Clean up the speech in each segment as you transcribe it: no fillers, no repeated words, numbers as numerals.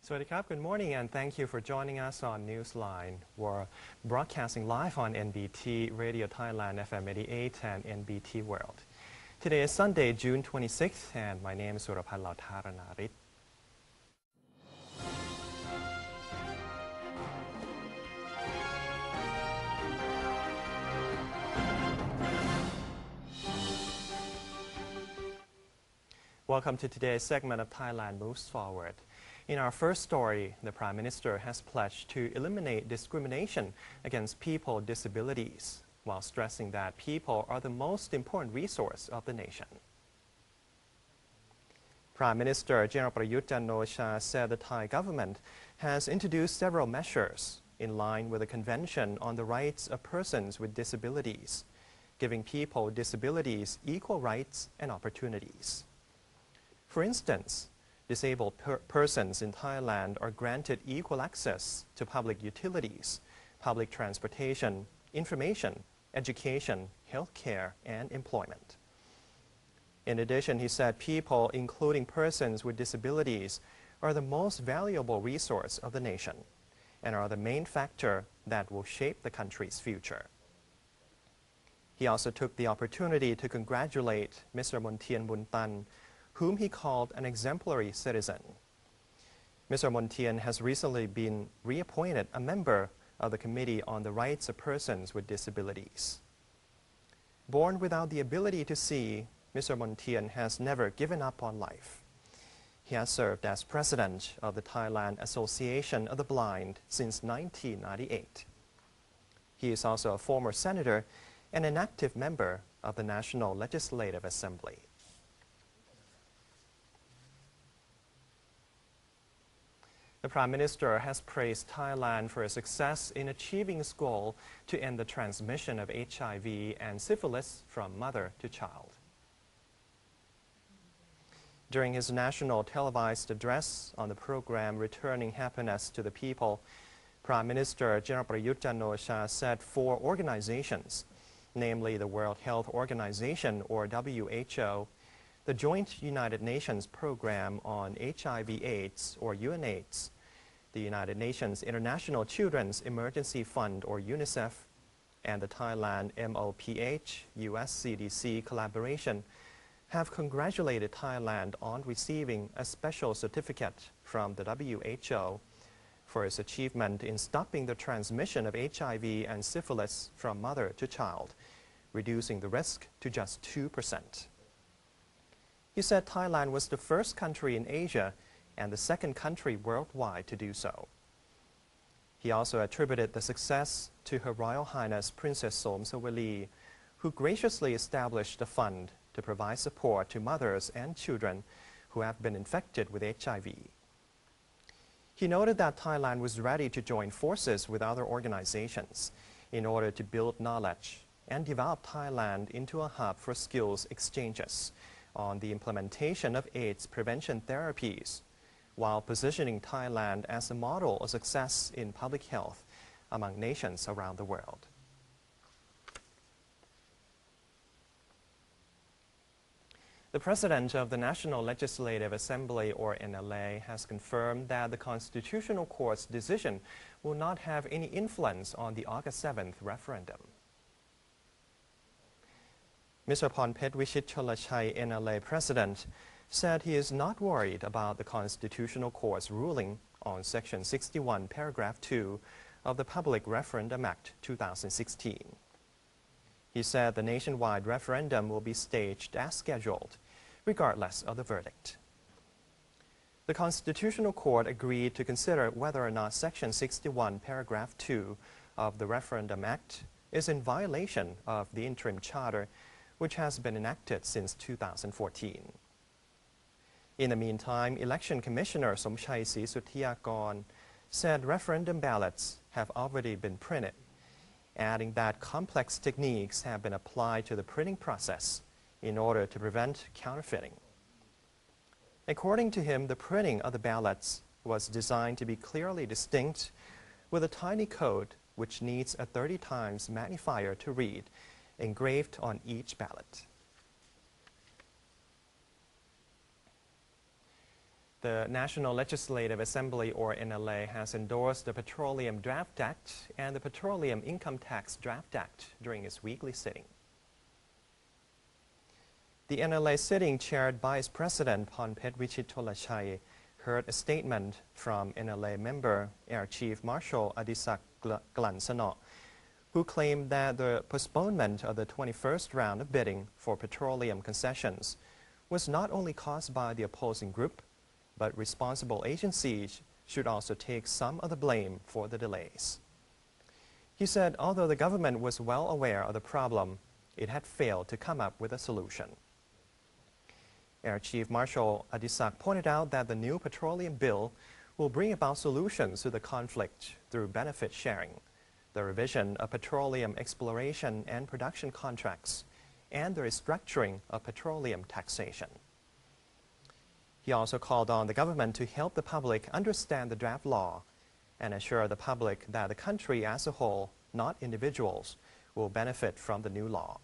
Sawasdee good morning and thank you for joining us on Newsline. We're broadcasting live on NBT Radio Thailand FM 88 and NBT World. Today is Sunday, June 26th, and my name is Surapan Lautaranarit. Welcome to today's segment of Thailand Moves Forward. In our first story, the Prime Minister has pledged to eliminate discrimination against people with disabilities, while stressing that people are the most important resource of the nation. Prime Minister General Prayut Chan-o-cha said the Thai government has introduced several measures in line with the Convention on the Rights of Persons with Disabilities, giving people with disabilities equal rights and opportunities. For instance, disabled persons in Thailand are granted equal access to public utilities, public transportation, information, education, healthcare, and employment. In addition, he said people, including persons with disabilities, are the most valuable resource of the nation and are the main factor that will shape the country's future. He also took the opportunity to congratulate Mr. Montian Buntan, whom he called an exemplary citizen. Mr. Montian has recently been reappointed a member of the Committee on the Rights of Persons with Disabilities. Born without the ability to see, Mr. Montian has never given up on life. He has served as president of the Thailand Association of the Blind since 1998. He is also a former senator and an active member of the National Legislative Assembly. The Prime Minister has praised Thailand for its success in achieving its goal to end the transmission of HIV and syphilis from mother to child. During his national televised address on the program Returning Happiness to the People, Prime Minister General Prayut Chan-o-cha said 4 organizations, namely the World Health Organization or WHO, the Joint United Nations Program on HIV/AIDS or UNAIDS, the United Nations International Children's Emergency Fund or UNICEF, and the Thailand MOPH-US CDC collaboration have congratulated Thailand on receiving a special certificate from the WHO for its achievement in stopping the transmission of HIV and syphilis from mother to child, reducing the risk to just 2%. He said Thailand was the first country in Asia and the second country worldwide to do so. He also attributed the success to Her Royal Highness Princess Somsaweli, who graciously established a fund to provide support to mothers and children who have been infected with HIV. He noted that Thailand was ready to join forces with other organizations in order to build knowledge and develop Thailand into a hub for skills exchanges on the implementation of AIDS prevention therapies, while positioning Thailand as a model of success in public health among nations around the world. The President of the National Legislative Assembly, or NLA, has confirmed that the Constitutional Court's decision will not have any influence on the August 7th referendum. Mr. Pornphet Wichit Cholachai, NLA President, said he is not worried about the Constitutional Court's ruling on Section 61, Paragraph 2 of the Public Referendum Act 2016. He said the nationwide referendum will be staged as scheduled, regardless of the verdict. The Constitutional Court agreed to consider whether or not Section 61, Paragraph 2 of the Referendum Act is in violation of the interim charter, which has been enacted since 2014. In the meantime, Election Commissioner Somchai Sisuthiyakon said referendum ballots have already been printed, adding that complex techniques have been applied to the printing process in order to prevent counterfeiting. According to him, the printing of the ballots was designed to be clearly distinct with a tiny code which needs a 30 times magnifier to read, engraved on each ballot. The National Legislative Assembly, or NLA, has endorsed the Petroleum Draft Act and the Petroleum Income Tax Draft Act during its weekly sitting. The NLA sitting, chaired by its President Phonphet Vichitolachai, heard a statement from NLA member Air Chief Marshal Adisak Glansano, who claimed that the postponement of the 21st round of bidding for petroleum concessions was not only caused by the opposing group, but responsible agencies should also take some of the blame for the delays. He said although the government was well aware of the problem, it had failed to come up with a solution. Air Chief Marshal Adisak pointed out that the new petroleum bill will bring about solutions to the conflict through benefit sharing, the revision of petroleum exploration and production contracts, and the restructuring of petroleum taxation. He also called on the government to help the public understand the draft law and assure the public that the country as a whole, not individuals, will benefit from the new law.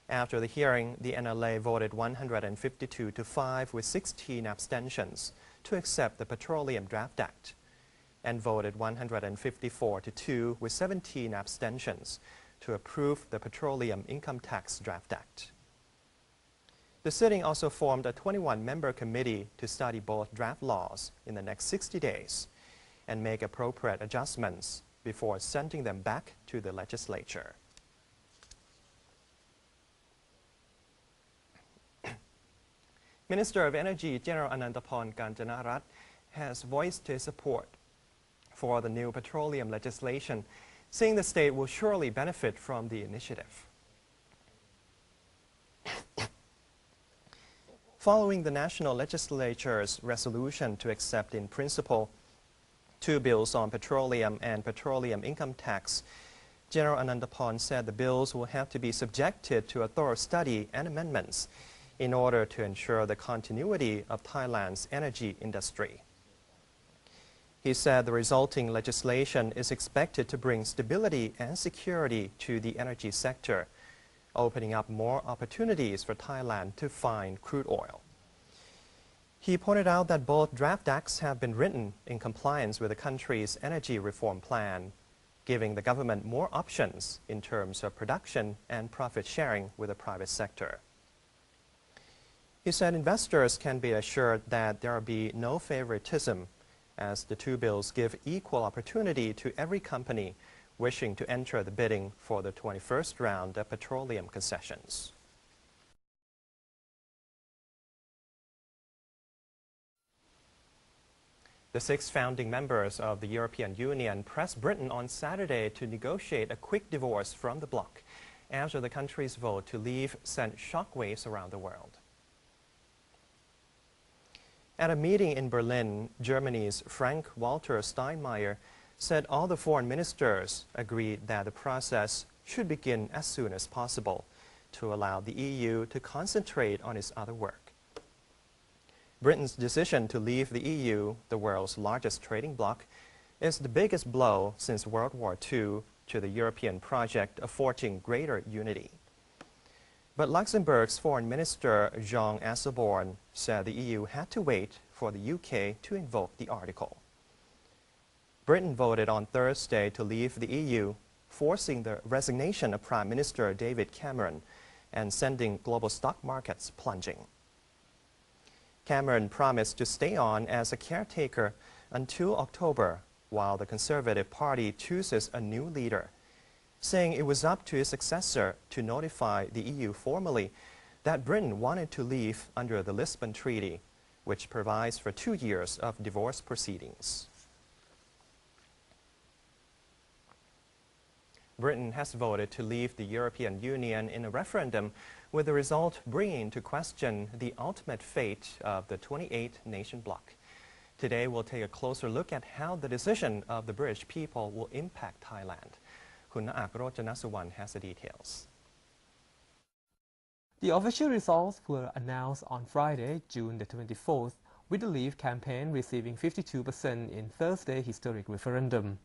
After the hearing, the NLA voted 152 to 5 with 16 abstentions to accept the Petroleum Draft Act, and voted 154 to 2 with 17 abstentions to approve the Petroleum Income Tax Draft Act. The sitting also formed a 21-member committee to study both draft laws in the next 60 days and make appropriate adjustments before sending them back to the legislature. Minister of Energy General Anantaporn Kanchanarat has voiced his support for the new petroleum legislation, saying the state will surely benefit from the initiative. Following the National Legislature's resolution to accept in principle 2 bills on petroleum and petroleum income tax, General Anantaporn said the bills will have to be subjected to a thorough study and amendments in order to ensure the continuity of Thailand's energy industry. He said the resulting legislation is expected to bring stability and security to the energy sector, opening up more opportunities for Thailand to find crude oil. He pointed out that both draft acts have been written in compliance with the country's energy reform plan, giving the government more options in terms of production and profit sharing with the private sector. He said investors can be assured that there will be no favoritism, as the 2 bills give equal opportunity to every company wishing to enter the bidding for the 21st round of petroleum concessions. The 6 founding members of the European Union pressed Britain on Saturday to negotiate a quick divorce from the bloc after the country's vote to leave sent shockwaves around the world. At a meeting in Berlin, Germany's Frank-Walter Steinmeier said all the foreign ministers agreed that the process should begin as soon as possible to allow the EU to concentrate on its other work. Britain's decision to leave the EU, the world's largest trading bloc, is the biggest blow since World War II to the European project of forging greater unity. But Luxembourg's Foreign Minister Jean Asselborn said the EU had to wait for the UK to invoke the article. Britain voted on Thursday to leave the EU, forcing the resignation of Prime Minister David Cameron and sending global stock markets plunging. Cameron promised to stay on as a caretaker until October while the Conservative Party chooses a new leader, saying it was up to his successor to notify the EU formally that Britain wanted to leave under the Lisbon Treaty, which provides for 2 years of divorce proceedings. Britain has voted to leave the European Union in a referendum, with the result bringing into question the ultimate fate of the 28-nation bloc. Today, we'll take a closer look at how the decision of the British people will impact Thailand. Khun Naak Rojanasuwan has the details. The official results were announced on Friday, June the 24th, with the Leave campaign receiving 52% in Thursday's historic referendum.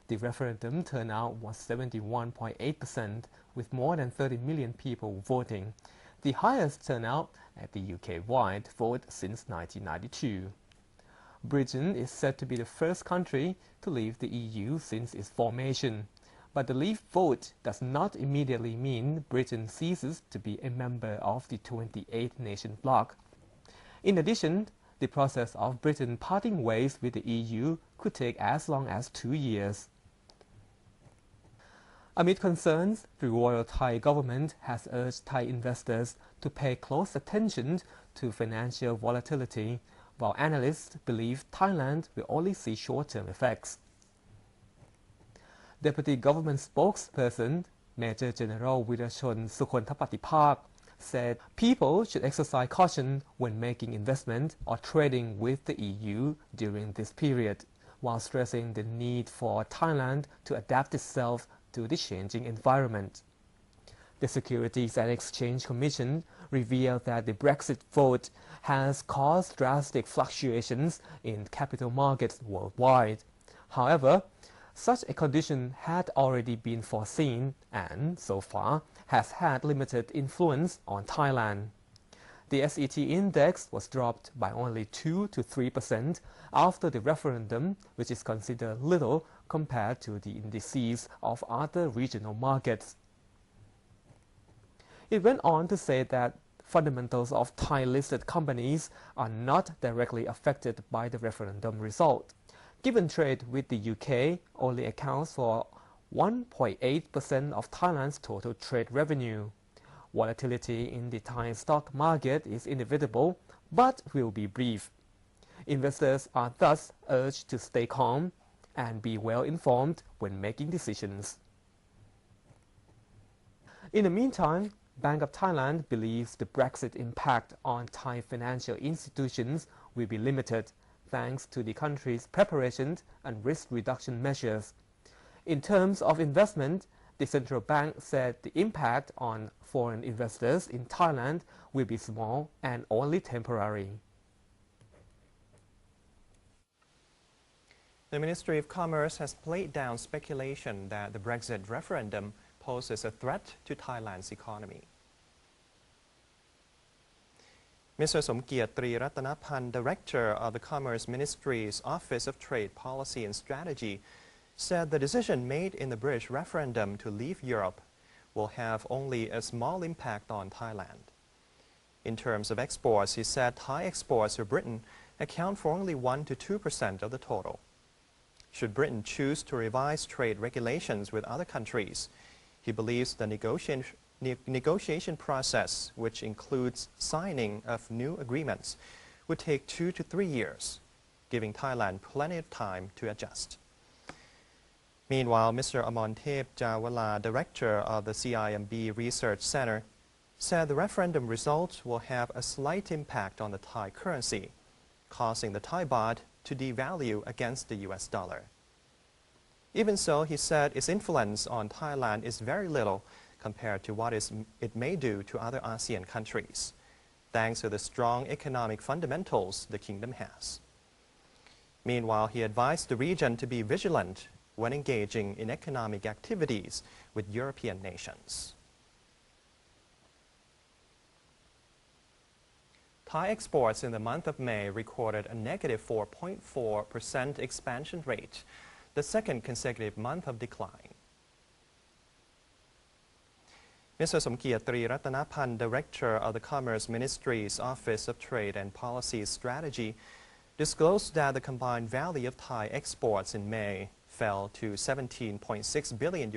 The referendum turnout was 71.8%, with more than 30 million people voting. the highest turnout at the UK-wide vote since 1992. Britain is said to be the first country to leave the EU since its formation, but the Leave vote does not immediately mean Britain ceases to be a member of the 28-nation bloc. In addition, the process of Britain parting ways with the EU could take as long as 2 years. Amid concerns, the Royal Thai government has urged Thai investors to pay close attention to financial volatility, while analysts believe Thailand will only see short-term effects. Deputy Government Spokesperson Major General Wirachon Sukhontapatipak said people should exercise caution when making investment or trading with the EU during this period, while stressing the need for Thailand to adapt itself to the changing environment. The Securities and Exchange Commission revealed that the Brexit vote has caused drastic fluctuations in capital markets worldwide. However, such a condition had already been foreseen and, so far, has had limited influence on Thailand. The SET index was dropped by only 2 to 3% after the referendum, which is considered little compared to the indices of other regional markets. It went on to say that fundamentals of Thai-listed companies are not directly affected by the referendum result. Given trade with the UK only accounts for 1.8% of Thailand's total trade revenue. Volatility in the Thai stock market is inevitable, but will be brief. Investors are thus urged to stay calm and be well informed when making decisions. In the meantime, Bank of Thailand believes the Brexit impact on Thai financial institutions will be limited thanks to the country's preparation and risk reduction measures. In terms of investment, the central bank said the impact on foreign investors in Thailand will be small and only temporary. The Ministry of Commerce has played down speculation that the Brexit referendum poses a threat to Thailand's economy. Mr. Somkiat Triratanapan, Director of the Commerce Ministry's Office of Trade Policy and Strategy, said the decision made in the British referendum to leave Europe will have only a small impact on Thailand. In terms of exports, he said Thai exports to Britain account for only 1 to 2% of the total. Should Britain choose to revise trade regulations with other countries, he believes the negotiation process, which includes signing of new agreements, would take 2 to 3 years, giving Thailand plenty of time to adjust. Meanwhile, Mr. Amontep Jawala, Director of the CIMB Research Center, said the referendum result will have a slight impact on the Thai currency, causing the Thai baht to devalue against the US dollar. Even so, he said its influence on Thailand is very little compared to what it may do to other ASEAN countries, thanks to the strong economic fundamentals the kingdom has. Meanwhile, he advised the region to be vigilant when engaging in economic activities with European nations. Thai exports in the month of May recorded a negative 4.4% expansion rate, the second consecutive month of decline. Mr. Somkiat Triratanapan, Director of the Commerce Ministry's Office of Trade and Policy Strategy, disclosed that the combined value of Thai exports in May fell to $17.6 billion,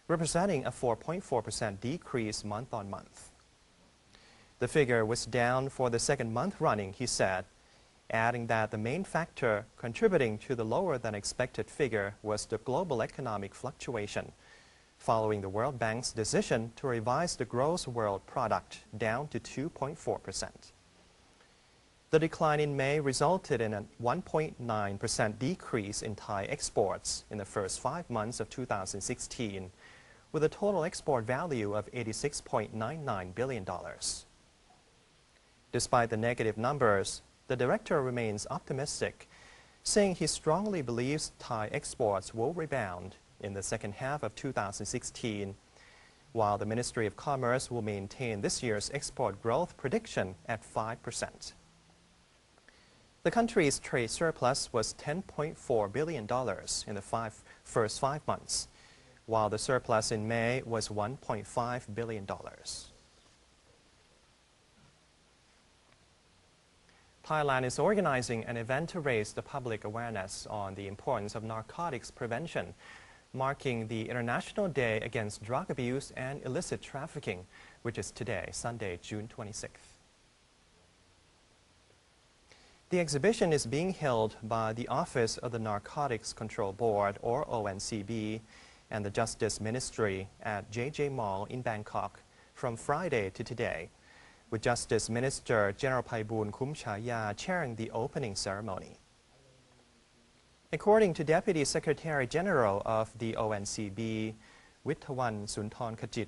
representing a 4.4% decrease month on month. The figure was down for the second month running, he said, adding that the main factor contributing to the lower than expected figure was the global economic fluctuation, following the World Bank's decision to revise the gross world product down to 2.4%. The decline in May resulted in a 1.9% decrease in Thai exports in the first 5 months of 2016, with a total export value of $86.99 billion. Despite the negative numbers, the director remains optimistic, saying he strongly believes Thai exports will rebound in the second half of 2016, while the Ministry of Commerce will maintain this year's export growth prediction at 5%. The country's trade surplus was $10.4 billion in the first 5 months, while the surplus in May was $1.5 billion. Thailand is organizing an event to raise the public awareness on the importance of narcotics prevention, marking the International Day Against Drug Abuse and Illicit Trafficking, which is today, Sunday, June 26th. The exhibition is being held by the Office of the Narcotics Control Board, or ONCB, and the Justice Ministry at JJ Mall in Bangkok from Friday to today, with Justice Minister General Phaiboon Khumchaya chairing the opening ceremony. According to Deputy Secretary General of the ONCB, Withawan Sunthorn Khajit,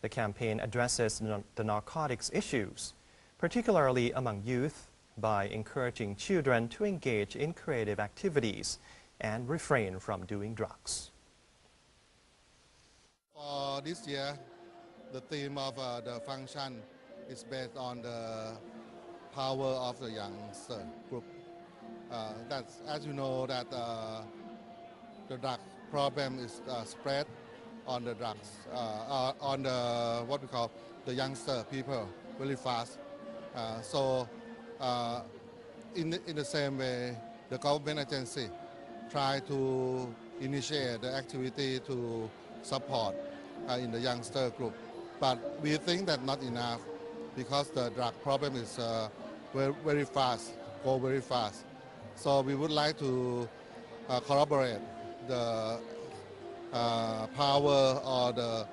the campaign addresses the narcotics issues, particularly among youth, by encouraging children to engage in creative activities and refrain from doing drugs. For this year, the theme of the function is based on the power of the youngster group. That's, as you know, that the drug problem is spread on the drugs, on the what we call the youngster people very fast. In the same way, the government agency try to initiate the activity to support in the youngster group. But we think that not enough because the drug problem is very fast, go very fast. So we would like to collaborate the power or the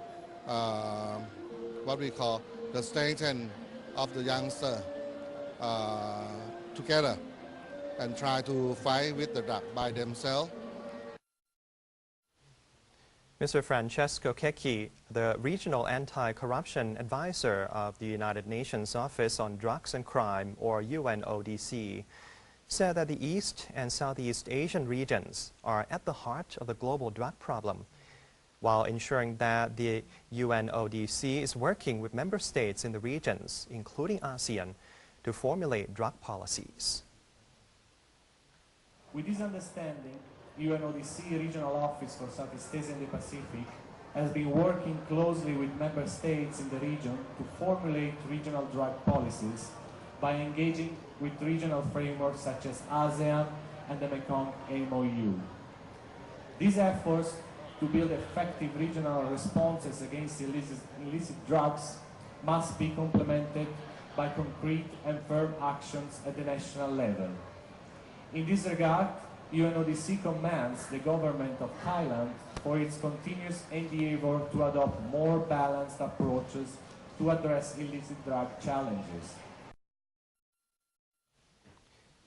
what we call the strength of the youngster together and try to fight with the drug by themselves. Mr. Francesco Checchi, the Regional Anti-Corruption Advisor of the United Nations Office on Drugs and Crime, or UNODC, said that the East and Southeast Asian regions are at the heart of the global drug problem, while ensuring that the UNODC is working with member states in the regions, including ASEAN, to formulate drug policies. With this understanding, UNODC Regional Office for Southeast Asia and the Pacific has been working closely with member states in the region to formulate regional drug policies by engaging with regional frameworks such as ASEAN and the Mekong MOU. These efforts to build effective regional responses against illicit drugs must be complemented by concrete and firm actions at the national level. In this regard, UNODC commends the government of Thailand for its continuous endeavor to adopt more balanced approaches to address illicit drug challenges.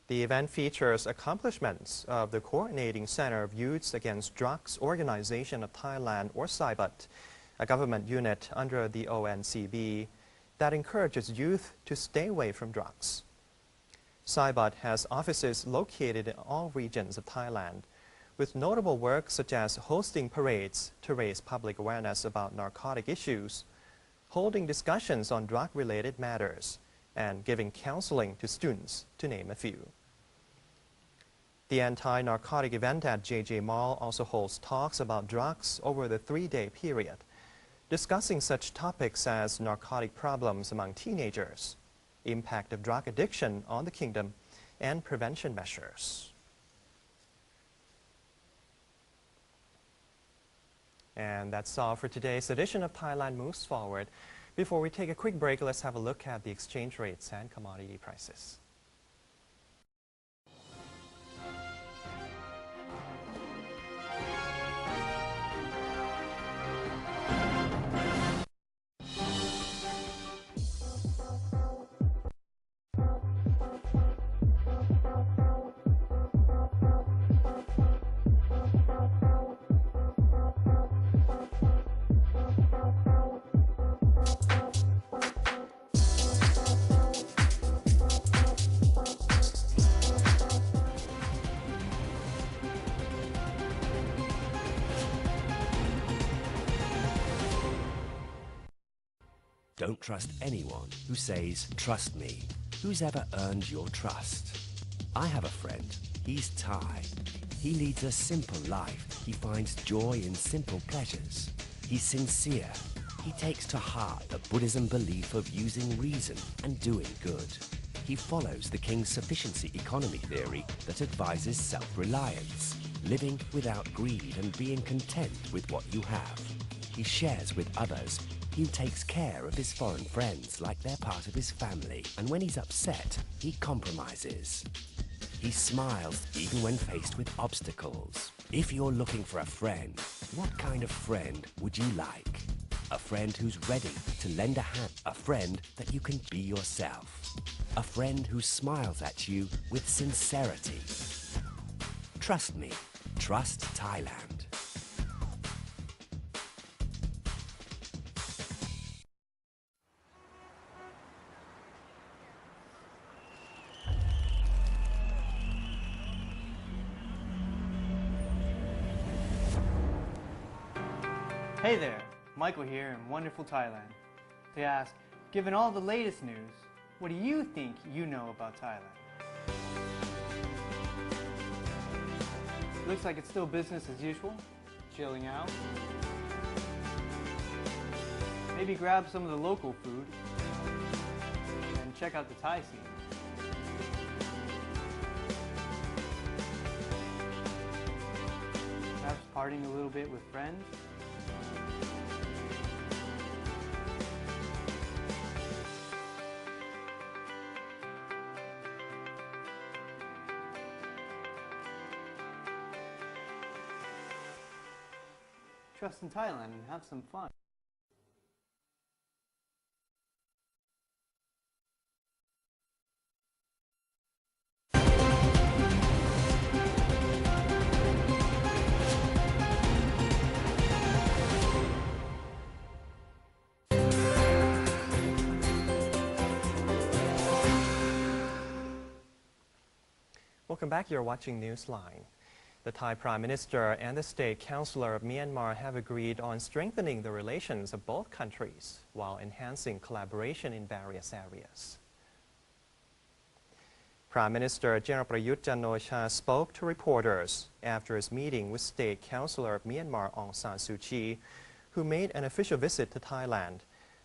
The event features accomplishments of the Coordinating Center of Youths Against Drugs Organization of Thailand, or SAIBUT, a government unit under the ONCB that encourages youth to stay away from drugs. SAIBUT has offices located in all regions of Thailand, with notable work such as hosting parades to raise public awareness about narcotic issues, holding discussions on drug-related matters, and giving counseling to students, to name a few. The anti-narcotic event at JJ Mall also holds talks about drugs over the 3-day period, discussing such topics as narcotic problems among teenagers, impact of drug addiction on the kingdom, and prevention measures. And that's all for today's edition of Thailand Moves Forward. Before we take a quick break, let's have a look at the exchange rates and commodity prices. Don't trust anyone who says, "Trust me." Who's ever earned your trust? I have a friend. He's Thai. He leads a simple life. He finds joy in simple pleasures. He's sincere. He takes to heart the Buddhism belief of using reason and doing good. He follows the King's sufficiency economy theory that advises self-reliance, living without greed and being content with what you have. He shares with others. He takes care of his foreign friends like they're part of his family. And when he's upset, he compromises. He smiles even when faced with obstacles. If you're looking for a friend, what kind of friend would you like? A friend who's ready to lend a hand. A friend that you can be yourself. A friend who smiles at you with sincerity. Trust me. Trust Thailand. Hey there, Michael here in wonderful Thailand to ask, given all the latest news, what do you think you know about Thailand? Looks like it's still business as usual, chilling out. Maybe grab some of the local food and check out the Thai scene. Perhaps partying a little bit with friends. Trust in Thailand and have some fun. Welcome back. You're watching Newsline. The Thai Prime Minister and the State Councillor of Myanmar have agreed on strengthening the relations of both countries while enhancing collaboration in various areas. Prime Minister General Prayut Chan-o-cha spoke to reporters after his meeting with State Councillor of Myanmar Aung San Suu Kyi, who made an official visit to Thailand,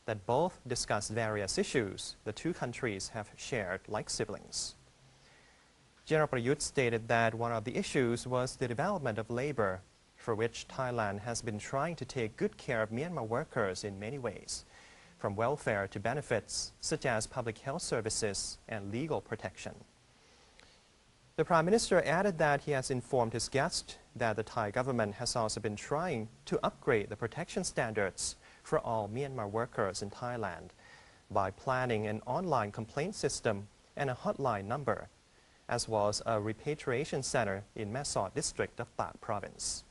that both discussed various issues the two countries have shared like siblings. General Prayut stated that one of the issues was the development of labor, for which Thailand has been trying to take good care of Myanmar workers in many ways, from welfare to benefits such as public health services and legal protection. The Prime Minister added that he has informed his guest that the Thai government has also been trying to upgrade the protection standards for all Myanmar workers in Thailand by planning an online complaint system and a hotline number, as well as a repatriation center in Mae Sot district of Tak province.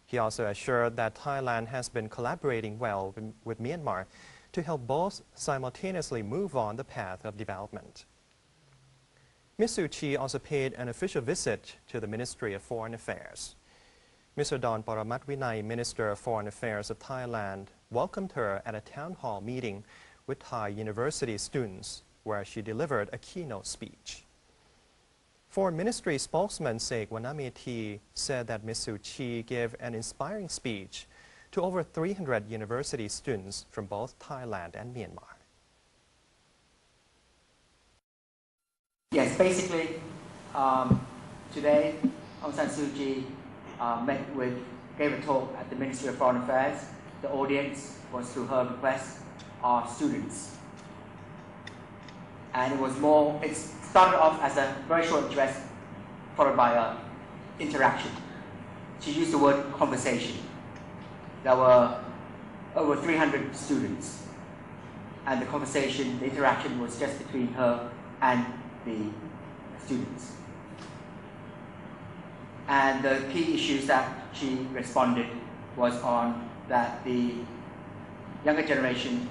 He also assured that Thailand has been collaborating well with Myanmar to help both simultaneously move on the path of development. Ms. Suu Kyi also paid an official visit to the Ministry of Foreign Affairs. Mr. Don Paramat Vinay, Minister of Foreign Affairs of Thailand, welcomed her at a town hall meeting with Thai university students, where she delivered a keynote speech. Foreign Ministry spokesman Sek Wanamethi said that Ms. Suu Kyi gave an inspiring speech to over 300 university students from both Thailand and Myanmar. Yes, basically, today Aung San Suu Kyi gave a talk at the Ministry of Foreign Affairs. The audience was, through her request, are students. And it started off as a very short address, followed by an interaction. She used the word conversation. There were over 300 students. And the interaction was just between her and the students. And the key issues that she responded was on that the younger generation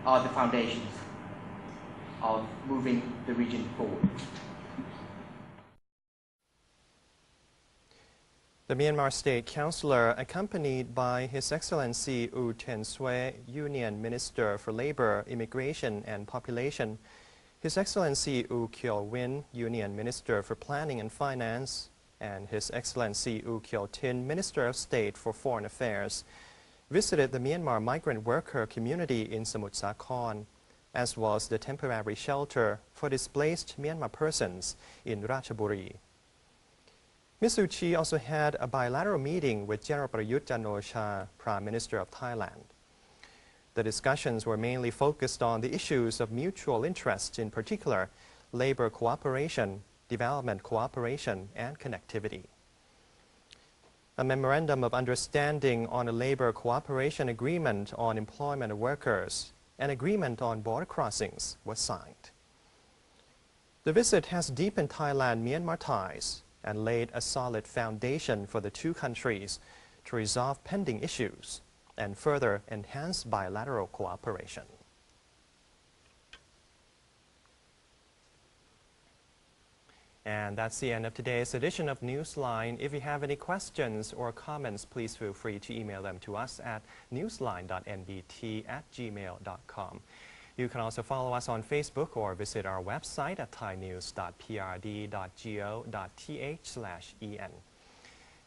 are the foundations of moving the region forward. The Myanmar State Councillor, accompanied by His Excellency U Ten Sue, Union Minister for Labor, Immigration and Population, His Excellency U Kyo Win, Union Minister for Planning and Finance, and His Excellency U Kyo Tin, Minister of State for Foreign Affairs, visited the Myanmar migrant worker community in Samut Sakhon, as well as the temporary shelter for displaced Myanmar persons in Ratchaburi. Ms. U Chi also had a bilateral meeting with General Prayut Chan-o-cha, Prime Minister of Thailand. The discussions were mainly focused on the issues of mutual interest, in particular, labor cooperation, development cooperation, and connectivity. A memorandum of understanding on a labor cooperation agreement on employment of workers and agreement on border crossings was signed. The visit has deepened Thailand-Myanmar ties and laid a solid foundation for the two countries to resolve pending issues and further enhance bilateral cooperation. And that's the end of today's edition of Newsline. If you have any questions or comments, please feel free to email them to us at newsline.nbt@gmail.com. You can also follow us on Facebook or visit our website at thainews.prd.go.th/en.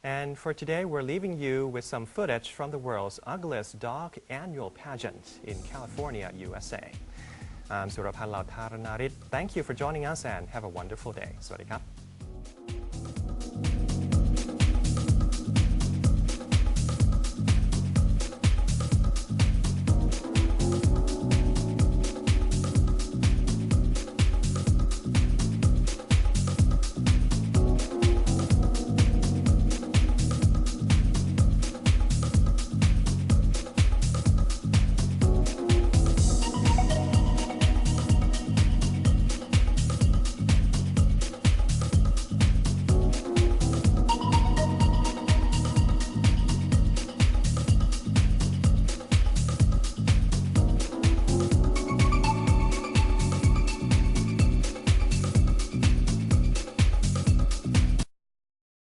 And for today, we're leaving you with some footage from the world's ugliest dog annual pageant in California, USA. I'm Surapan Lautararit. Thank you for joining us and have a wonderful day. สวัสดีครับ